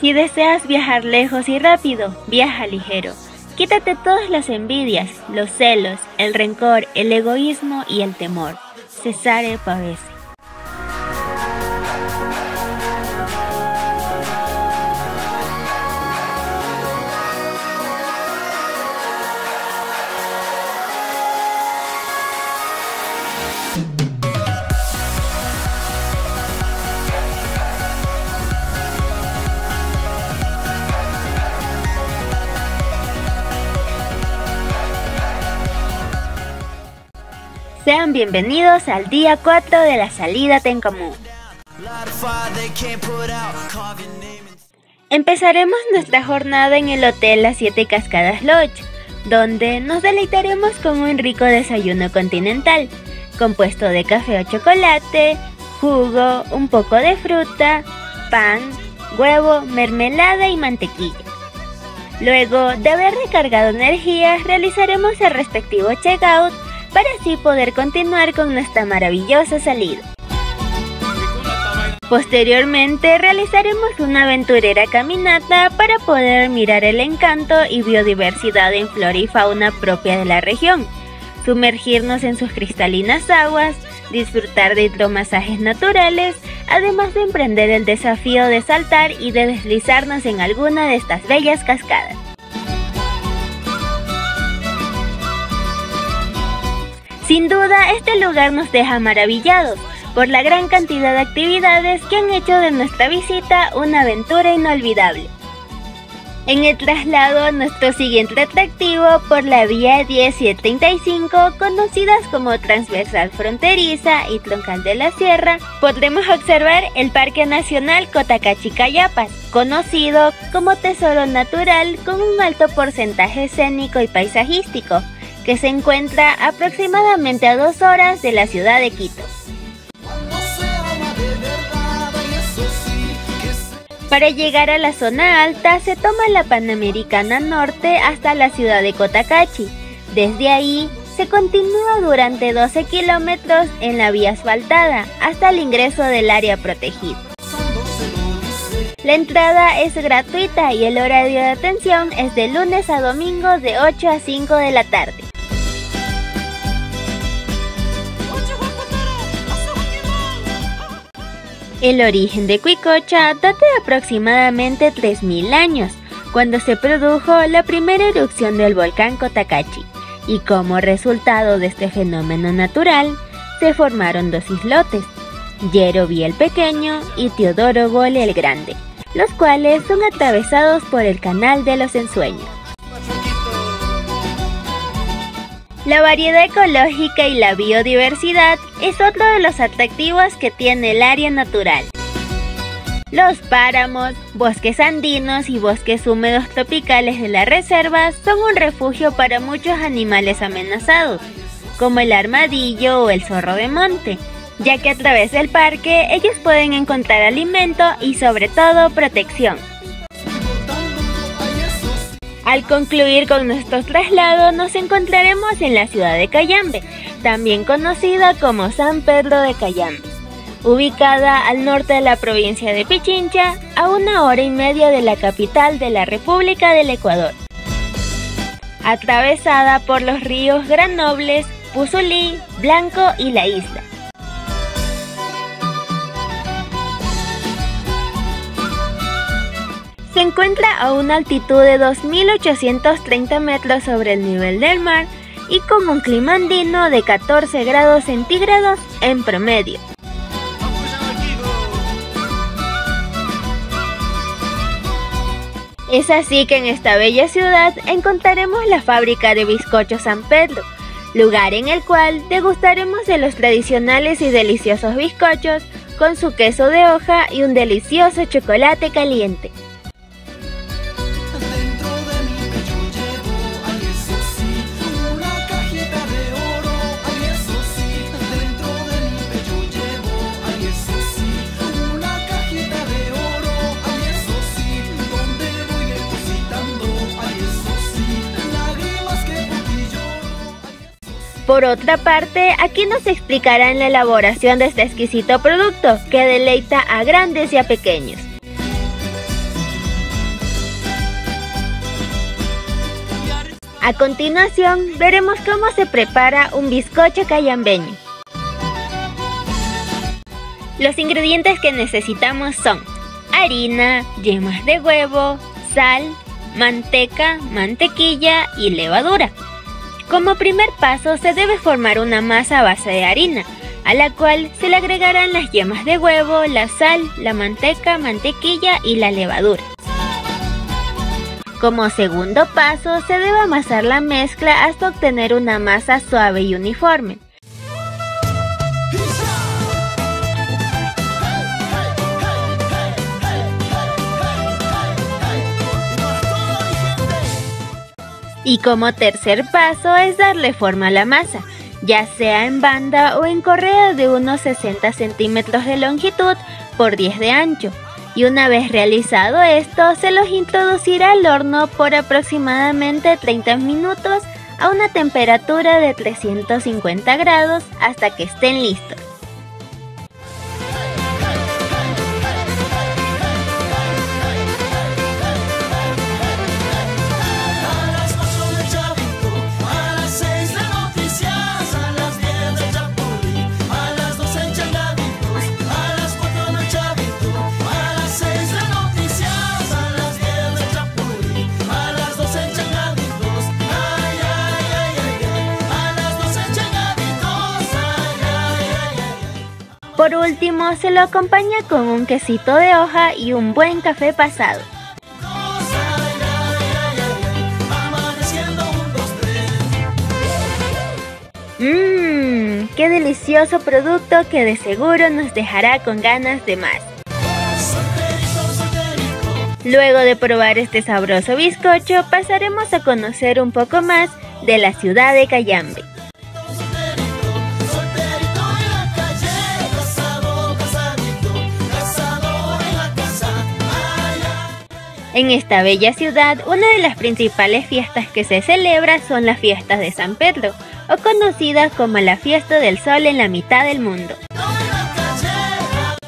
Si deseas viajar lejos y rápido, viaja ligero. Quítate todas las envidias, los celos, el rencor, el egoísmo y el temor. Cesare Pavese. Sean bienvenidos al día 4 de la salida Tenkamu. Empezaremos nuestra jornada en el Hotel Las 7 Cascadas Lodge, donde nos deleitaremos con un rico desayuno continental, compuesto de café o chocolate, jugo, un poco de fruta, pan, huevo, mermelada y mantequilla. Luego de haber recargado energías, realizaremos el respectivo checkout para así poder continuar con nuestra maravillosa salida. Posteriormente realizaremos una aventurera caminata para poder mirar el encanto y biodiversidad en flora y fauna propia de la región, sumergirnos en sus cristalinas aguas, disfrutar de hidromasajes naturales, además de emprender el desafío de saltar y de deslizarnos en alguna de estas bellas cascadas. Sin duda, este lugar nos deja maravillados por la gran cantidad de actividades que han hecho de nuestra visita una aventura inolvidable. En el traslado, nuestro siguiente atractivo por la vía 10 y el 35, conocidas como Transversal Fronteriza y Troncal de la Sierra, podremos observar el Parque Nacional Cotacachi-Cayapas, conocido como Tesoro Natural con un alto porcentaje escénico y paisajístico, que se encuentra aproximadamente a 2 horas de la ciudad de Quito. Para llegar a la zona alta se toma la Panamericana Norte hasta la ciudad de Cotacachi. Desde ahí se continúa durante 12 kilómetros en la vía asfaltada hasta el ingreso del área protegida. La entrada es gratuita y el horario de atención es de lunes a domingo de 8 a 5 de la tarde. El origen de Cuicocha data de aproximadamente 3000 años, cuando se produjo la primera erupción del volcán Cotacachi, y como resultado de este fenómeno natural, se formaron 2 islotes, Yerovi el Pequeño y Teodoro Gole el Grande, los cuales son atravesados por el Canal de los Ensueños. La variedad ecológica y la biodiversidad es otro de los atractivos que tiene el área natural. Los páramos, bosques andinos y bosques húmedos tropicales de la reserva son un refugio para muchos animales amenazados, como el armadillo o el zorro de monte, ya que a través del parque ellos pueden encontrar alimento y sobre todo protección. Al concluir con nuestro traslado nos encontraremos en la ciudad de Cayambe, también conocida como San Pedro de Cayambe, ubicada al norte de la provincia de Pichincha, a 1 hora y media de la capital de la República del Ecuador. Atravesada por los ríos Granobles, Puzulí, Blanco y La Isla. Se encuentra a una altitud de 2830 metros sobre el nivel del mar y con un clima andino de 14 grados centígrados en promedio. Es así que en esta bella ciudad encontraremos la fábrica de bizcochos San Pedro, lugar en el cual degustaremos de los tradicionales y deliciosos bizcochos con su queso de hoja y un delicioso chocolate caliente. Por otra parte, aquí nos explicarán la elaboración de este exquisito producto que deleita a grandes y a pequeños. A continuación, veremos cómo se prepara un bizcocho cayambeño. Los ingredientes que necesitamos son harina, yemas de huevo, sal, manteca, mantequilla y levadura. Como primer paso se debe formar una masa a base de harina, a la cual se le agregarán las yemas de huevo, la sal, la manteca, mantequilla y la levadura. Como segundo paso se debe amasar la mezcla hasta obtener una masa suave y uniforme. Y como tercer paso es darle forma a la masa, ya sea en banda o en correa de unos 60 centímetros de longitud por 10 de ancho. Y una vez realizado esto, se los introducirá al horno por aproximadamente 30 minutos a una temperatura de 350 grados hasta que estén listos. Por último, se lo acompaña con un quesito de hoja y un buen café pasado. ¡Qué delicioso producto que de seguro nos dejará con ganas de más! Luego de probar este sabroso bizcocho, pasaremos a conocer un poco más de la ciudad de Cayambe. En esta bella ciudad, una de las principales fiestas que se celebra son las fiestas de San Pedro, o conocidas como la Fiesta del Sol en la mitad del mundo.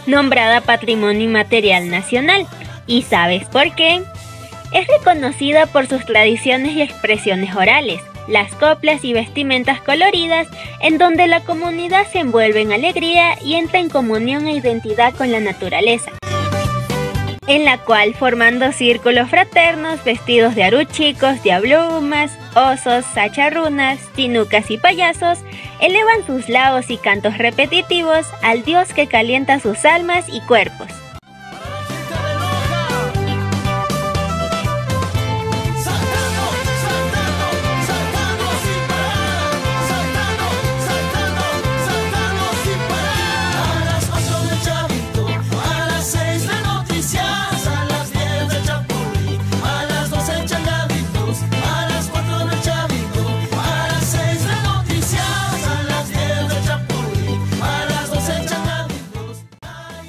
Nombrada Patrimonio Inmaterial Nacional. ¿Y sabes por qué? Es reconocida por sus tradiciones y expresiones orales, las coplas y vestimentas coloridas, en donde la comunidad se envuelve en alegría y entra en comunión e identidad con la naturaleza, en la cual, formando círculos fraternos vestidos de aruchicos, diablumas, osos, sacharrunas, tinucas y payasos, elevan sus laos y cantos repetitivos al dios que calienta sus almas y cuerpos.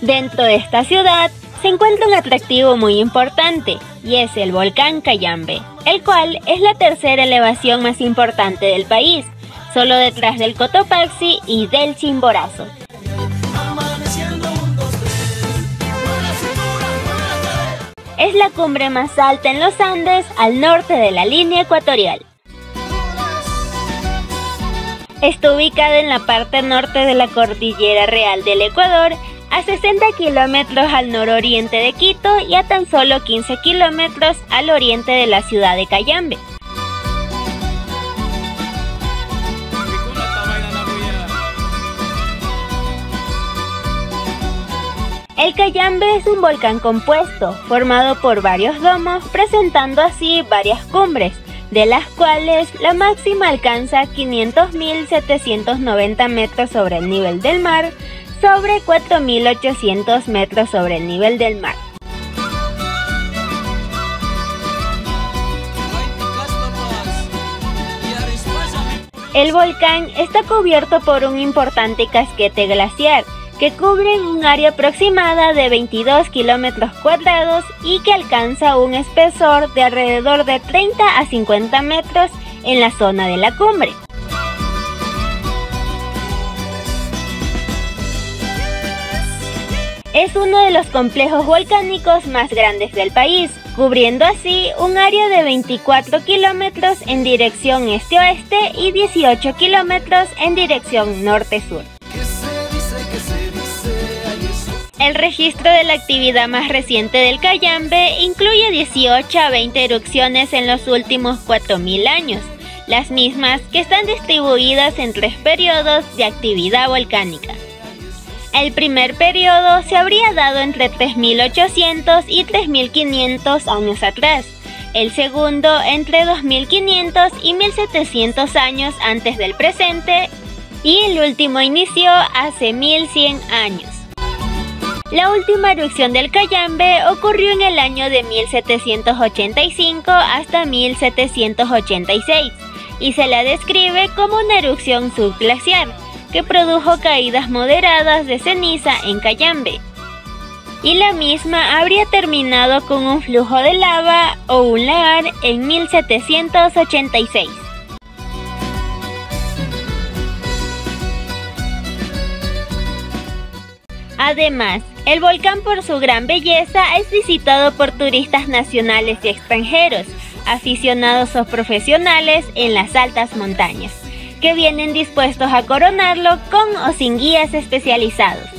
Dentro de esta ciudad se encuentra un atractivo muy importante, y es el volcán Cayambe, el cual es la tercera elevación más importante del país, solo detrás del Cotopaxi y del Chimborazo. Es la cumbre más alta en los Andes, al norte de la línea ecuatorial. Está ubicada en la parte norte de la Cordillera Real del Ecuador, a 60 kilómetros al nororiente de Quito y a tan solo 15 kilómetros al oriente de la ciudad de Cayambe. El Cayambe es un volcán compuesto, formado por varios domos, presentando así varias cumbres, de las cuales la máxima alcanza 500.790 metros sobre el nivel del mar, sobre 4.800 metros sobre el nivel del mar. El volcán está cubierto por un importante casquete glaciar que cubre un área aproximada de 22 kilómetros cuadrados y que alcanza un espesor de alrededor de 30 a 50 metros en la zona de la cumbre. Es uno de los complejos volcánicos más grandes del país, cubriendo así un área de 24 kilómetros en dirección este-oeste y 18 kilómetros en dirección norte-sur. El registro de la actividad más reciente del Cayambe incluye 18 a 20 erupciones en los últimos 4000 años, las mismas que están distribuidas en 3 periodos de actividad volcánica. El primer periodo se habría dado entre 3800 y 3500 años atrás, el segundo entre 2500 y 1700 años antes del presente, y el último inició hace 1100 años. La última erupción del Cayambe ocurrió en el año de 1785 hasta 1786 y se la describe como una erupción subglaciar que produjo caídas moderadas de ceniza en Cayambe, y la misma habría terminado con un flujo de lava o un lahar en 1786. Además, el volcán por su gran belleza es visitado por turistas nacionales y extranjeros, aficionados o profesionales en las altas montañas, que vienen dispuestos a coronarlo con o sin guías especializados.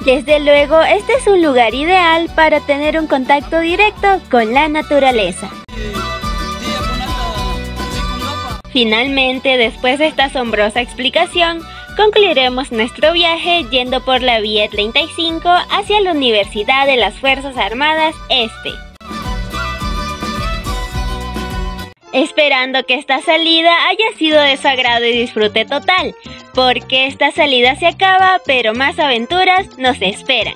Desde luego, este es un lugar ideal para tener un contacto directo con la naturaleza. Finalmente, después de esta asombrosa explicación, concluiremos nuestro viaje yendo por la vía 35 hacia la Universidad de las Fuerzas Armadas Este. Esperando que esta salida haya sido de su agrado y disfrute total, porque esta salida se acaba, pero más aventuras nos esperan.